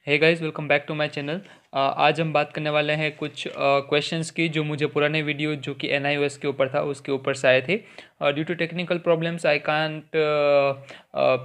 Hey guys, welcome back to my channel. आज हम बात करने वाले हैं कुछ क्वेश्चंस की जो मुझे पुराने वीडियो जो कि NIOS के ऊपर था उसके ऊपर से आए थे। Due to technical problems I can't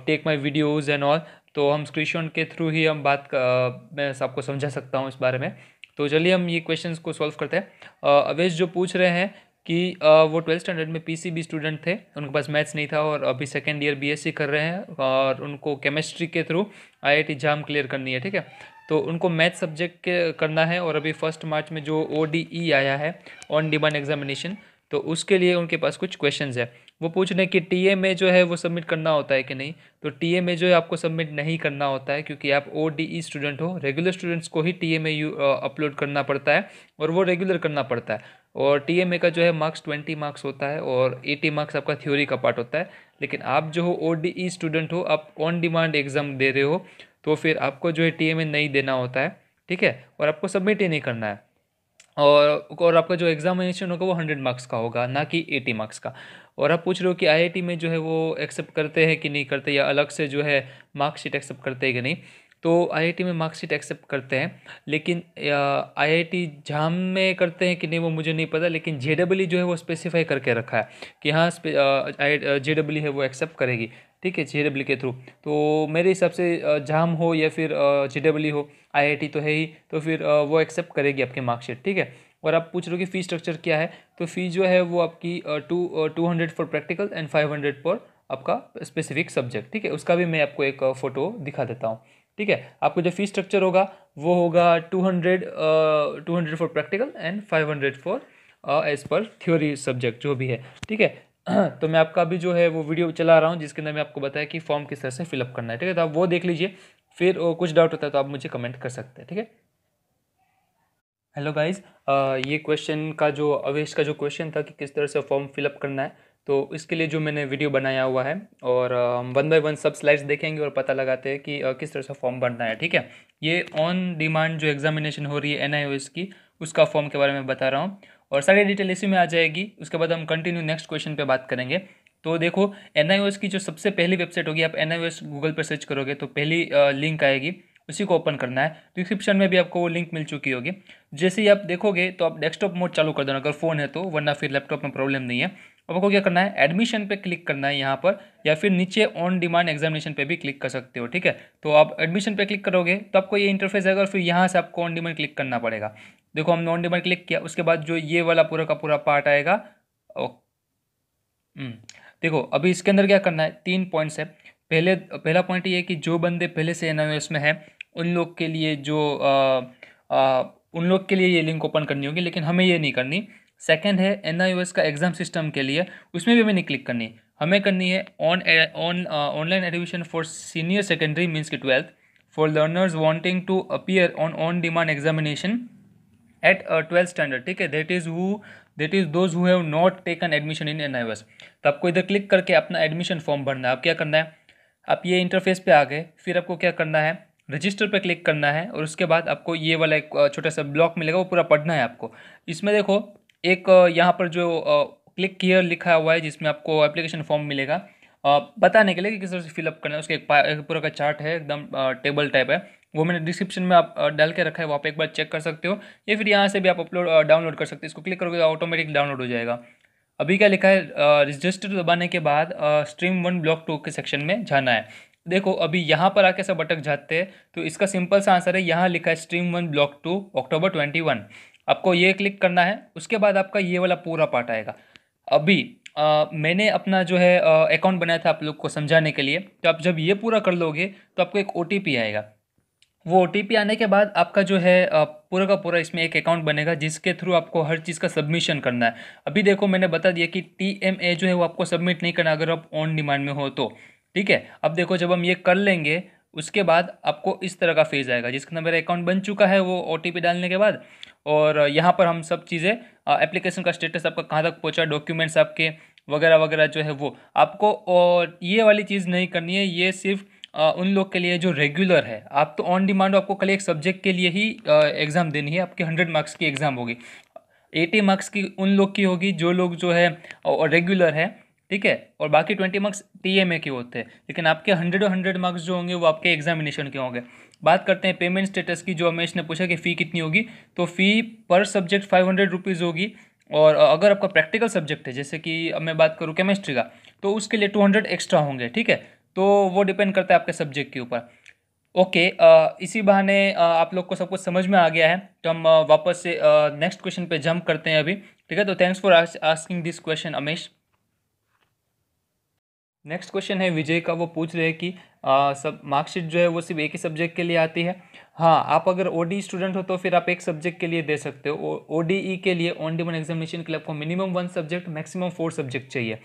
take my videos and all. तो हम स्क्रीनशॉट के थ्रू ही मैं सबको समझा सकता हूँ इस बारे में। तो चलिए हम ये क्वेश्चंस को सॉल्व करते हैं। अवेश जो पूछ रहे हैं कि वो 12th स्टैंडर्ड में PCB स्टूडेंट थे, उनके पास मैथ्स नहीं था और अभी सेकेंड ईयर BSc कर रहे हैं और उनको केमिस्ट्री के थ्रू IIT जाम क्लियर करनी है। ठीक है, तो उनको मैथ सब्जेक्ट के करना है और अभी 1 मार्च में जो ODE आया है, ऑन डिमांड एग्जामिनेशन, तो उसके लिए उनके पास कुछ क्वेश्चंस है। वो पूछ रहे हैं कि टीए में जो है वो सबमिट करना होता है कि नहीं। तो टीए में जो है आपको सबमिट नहीं करना होता है क्योंकि आप ODE स्टूडेंट हो। रेगुलर स्टूडेंट्स को ही टीए में अपलोड करना पड़ता है और वो रेगुलर करना पड़ता है। और TMA का जो है मार्क्स 20 मार्क्स होता है और 80 मार्क्स आपका थ्योरी का पार्ट होता है। लेकिन आप जो हो ODE स्टूडेंट हो, आप ऑन डिमांड एग्ज़ाम दे रहे हो, तो फिर आपको जो है TMA नहीं देना होता है। ठीक है, और आपको सबमिट ही नहीं करना है। और आपका जो एग्जामिनेशन होगा वो 100 मार्क्स का होगा, ना कि 80 मार्क्स का। और आप पूछ रहे हो कि IIT में जो है वो एक्सेप्ट करते हैं कि नहीं करते, या अलग से जो है मार्कशीट एक्सेप्ट करते हैं कि नहीं। तो IIT में मार्कशीट एक्सेप्ट करते हैं, लेकिन IIT जाम में करते हैं कि नहीं वो मुझे नहीं पता। लेकिन JEE जो है वो स्पेसिफाई करके रखा है कि हाँ JEE है वो एक्सेप्ट करेगी। ठीक है, JEE के थ्रू। तो मेरे हिसाब से जाम हो या फिर JEE हो, IIT तो है ही, तो फिर वो एक्सेप्ट करेगी आपकी मार्कशीट। ठीक है, और आप पूछ रहे हो कि फ़ी स्ट्रक्चर क्या है। तो फ़ी जो है वो आपकी 200 फॉर प्रैक्टिकल एंड 500 फॉर आपका स्पेसिफिक सब्जेक्ट। ठीक है, उसका भी मैं आपको एक फ़ोटो दिखा देता हूँ। ठीक है, आपको जो फ़ी स्ट्रक्चर होगा वो होगा 200 for practical and 500 for as per theory subject जो भी है। ठीक है, तो मैं आपका अभी जो है वो वीडियो चला रहा हूँ जिसके अंदर मैं आपको बताया कि फॉर्म किस तरह से फिलअप करना है। ठीक है, तो आप वो देख लीजिए, फिर कुछ डाउट होता है तो आप मुझे कमेंट कर सकते हैं। ठीक है। हेलो गाइस, ये क्वेश्चन का जो अवेश का जो क्वेश्चन था कि किस तरह से फॉर्म फिलअप करना है, तो इसके लिए जो मैंने वीडियो बनाया हुआ है और हम 1 बाय 1 सब स्लाइड्स देखेंगे और पता लगाते हैं कि किस तरह से फॉर्म भरना है। ठीक है, ये ऑन डिमांड जो एग्जामिनेशन हो रही है NIOS की, उसका फॉर्म के बारे में बता रहा हूँ और सारी डिटेल इसी में आ जाएगी। उसके बाद हम कंटिन्यू नेक्स्ट क्वेश्चन पे बात करेंगे। तो देखो, NIOS की जो सबसे पहली वेबसाइट होगी, आप NIOS गूगल पर सर्च करोगे तो पहली लिंक आएगी, उसी को ओपन करना है। डिस्क्रिप्शन में भी आपको वो लिंक मिल चुकी होगी। जैसे ही आप देखोगे तो आप डेस्कटॉप मोड चालू कर देना अगर फ़ोन है तो, वरना फिर लैपटॉप में प्रॉब्लम नहीं है। अब आपको क्या करना है, एडमिशन पे क्लिक करना है यहाँ पर, या फिर नीचे ऑन डिमांड एग्जामिनेशन पे भी क्लिक कर सकते हो। ठीक है, तो आप एडमिशन पे क्लिक करोगे तो आपको ये इंटरफेस आएगा और फिर यहाँ से आपको ऑन डिमांड क्लिक करना पड़ेगा। देखो, हमने ऑन डिमांड क्लिक किया, उसके बाद जो ये वाला पूरा का पूरा पार्ट आएगा। ओ, हम्म, देखो अभी इसके अंदर क्या करना है, 3 पॉइंट्स है। पहला पॉइंट ये है कि जो बंदे पहले से NIOS में है उन लोग के लिए उन लोग के लिए ये लिंक ओपन करनी होगी, लेकिन हमें ये नहीं करनी। सेकंड है NIOS का एग्जाम सिस्टम के लिए, उसमें भी हमें नहीं क्लिक करनी। हमें करनी है online admission for senior secondary means की 12th for learners wanting to appear on demand examination at 12th standard. ठीक है, that is those who have not taken admission in NIOS। तो आपको इधर क्लिक करके अपना एडमिशन फॉर्म भरना है। आप क्या करना है, आप ये इंटरफेस पे आ गए, फिर आपको क्या करना है, रजिस्टर पे क्लिक करना है और उसके बाद आपको ये वाला एक छोटा सा ब्लॉक मिलेगा, वो पूरा पढ़ना है आपको। इसमें देखो, एक यहाँ पर जो क्लिक हियर लिखा हुआ है जिसमें आपको एप्लीकेशन फॉर्म मिलेगा बताने के लिए कि किस तरह से फिलअप करना है। उसका एक पूरा का चार्ट है, एकदम टेबल टाइप है, वो मैंने डिस्क्रिप्शन में आप डाल के रखा है, वो आप एक बार चेक कर सकते हो, या फिर यहाँ से भी आप डाउनलोड कर सकते हो। इसको क्लिक करोगे तो ऑटोमेटिक डाउनलोड हो जाएगा। अभी क्या लिखा है, रजिस्टर दबाने के बाद स्ट्रीम 1 ब्लॉक 2 के सेक्शन में जाना है। देखो अभी यहाँ पर आके सब अटक जाते हैं, तो इसका सिंपल सा आंसर है, यहाँ लिखा है स्ट्रीम 1 ब्लॉक 2 October 21। आपको ये क्लिक करना है, उसके बाद आपका ये वाला पूरा पार्ट आएगा। अभी मैंने अपना जो है अकाउंट बनाया था आप लोग को समझाने के लिए, तो आप जब ये पूरा कर लोगे तो आपको एक OTP आएगा। वो OTP आने के बाद आपका जो है पूरा का पूरा इसमें एक अकाउंट बनेगा जिसके थ्रू आपको हर चीज़ का सबमिशन करना है। अभी देखो मैंने बता दिया कि TMA जो है वो आपको सबमिट नहीं करना अगर आप ऑन डिमांड में हो तो। ठीक है, अब देखो जब हम ये कर लेंगे उसके बाद आपको इस तरह का फेज आएगा जिसके अंदर मेरा अकाउंट बन चुका है वो OTP डालने के बाद। और यहाँ पर हम सब चीज़ें एप्लीकेशन का स्टेटस आपका कहाँ तक पहुँचा, डॉक्यूमेंट्स आपके वगैरह वगैरह जो है वो आपको, और ये वाली चीज़ नहीं करनी है। ये सिर्फ उन लोग के लिए जो रेगुलर है। आप तो ऑन डिमांड आपको कल एक सब्जेक्ट के लिए ही एग्ज़ाम देनी है, आपकी 100 मार्क्स की एग्ज़ाम होगी। 80 मार्क्स की उन लोग की होगी जो लोग जो है रेगुलर है। ठीक है, और बाकी 20 मार्क्स TMA के होते हैं, लेकिन आपके 100 और 100 मार्क्स जो होंगे वो आपके एग्जामिनेशन के होंगे। बात करते हैं पेमेंट स्टेटस की, जो हमेश ने पूछा कि फ़ी कितनी होगी। तो फ़ी पर सब्जेक्ट 500 रुपीज़ होगी, और अगर आपका प्रैक्टिकल सब्जेक्ट है, जैसे कि अब मैं बात करूँ केमिस्ट्री का, तो उसके लिए 200 एक्स्ट्रा होंगे, ठीक है। तो वो डिपेंड करता है आपके सब्जेक्ट के ऊपर। ओके, इसी बहाने आप लोग को सब कुछ समझ में आ गया है, तो हम वापस से नेक्स्ट क्वेश्चन पे जंप करते हैं अभी, ठीक है। तो thanks for asking this question Amesh. Next question है विजय का, वो पूछ रहे हैं कि सब मार्कशीट जो है वो सिर्फ एक ही सब्जेक्ट के लिए आती है। हाँ, आप अगर ओडी स्टूडेंट हो तो फिर आप एक सब्जेक्ट के लिए दे सकते हो। ओडीई के लिए, ऑन डिमांड एग्जामिनेशन के लिए, आपको मिनिमम 1 सब्जेक्ट मैक्सिमम 4 सब्जेक्ट चाहिए।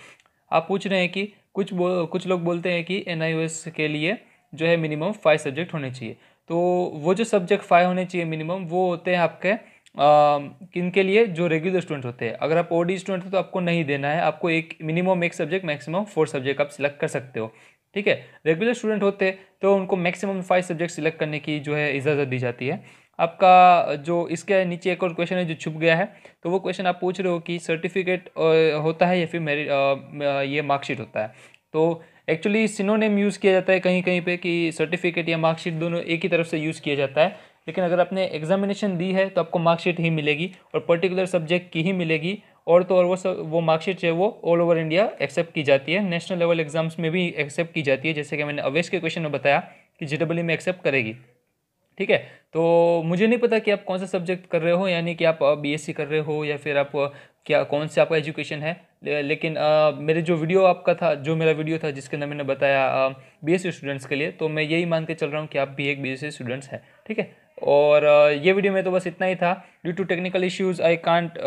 आप पूछ रहे हैं कि कुछ लोग बोलते हैं कि एनआईओएस के लिए जो है मिनिमम 5 सब्जेक्ट होने चाहिए। तो वो जो सब्जेक्ट 5 होने चाहिए मिनिमम, वो होते हैं आपके किन के लिए, जो रेगुलर स्टूडेंट होते हैं। अगर आप ओडी स्टूडेंट हो तो आपको नहीं देना है, आपको एक मिनिमम एक सब्जेक्ट मैक्सिमम 4 सब्जेक्ट आप सिलेक्ट कर सकते हो, ठीक है। रेगुलर स्टूडेंट होते तो उनको मैक्सिमम 5 सब्जेक्ट सिलेक्ट करने की जो है इजाज़त दी जाती है। आपका जो इसके नीचे एक और क्वेश्चन है जो छुप गया है, तो वो क्वेश्चन आप पूछ रहे हो कि सर्टिफिकेट होता है या फिर ये मार्कशीट होता है। तो एक्चुअली सिनोनिम यूज़ किया जाता है कहीं कहीं पे कि सर्टिफिकेट या मार्कशीट दोनों एक ही तरफ से यूज़ किया जाता है, लेकिन अगर आपने एग्जामिनेशन दी है तो आपको मार्कशीट ही मिलेगी, और पर्टिकुलर सब्जेक्ट की ही मिलेगी। और तो और वो मार्कशीट है वो ऑल ओवर इंडिया एक्सेप्ट की जाती है, नेशनल लेवल एग्जाम्स में भी एक्सेप्ट की जाती है, जैसे कि मैंने अवेश के क्वेश्चन में बताया कि जेईई में एक्सेप्ट करेगी, ठीक है। तो मुझे नहीं पता कि आप कौन सा सब्जेक्ट कर रहे हो, यानी कि आप बीएससी कर रहे हो या फिर आप क्या कौन से आपका एजुकेशन है। लेकिन मेरे जो वीडियो आपका था, जो मेरा वीडियो था जिसके अंदर मैंने बताया बीएससी स्टूडेंट्स के लिए, तो मैं यही मान के चल रहा हूँ कि आप भी एक बीएससी स्टूडेंट्स हैं, ठीक है। और ये वीडियो में तो बस इतना ही था। Due to technical issues I can't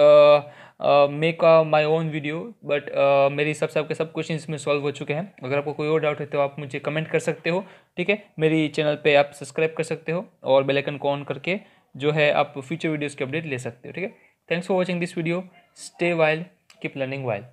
make my own video, but मेरे हिसाब से आपके सब क्वेश्चन इसमें सॉल्व हो चुके हैं। अगर आपको कोई और डाउट है तो आप मुझे कमेंट कर सकते हो, ठीक है। मेरी चैनल पे आप सब्सक्राइब कर सकते हो और बेल आइकन को ऑन करके जो है आप फ्यूचर वीडियोज़ की अपडेट ले सकते हो, ठीक है। Thanks for watching this video. Stay while, keep learning while.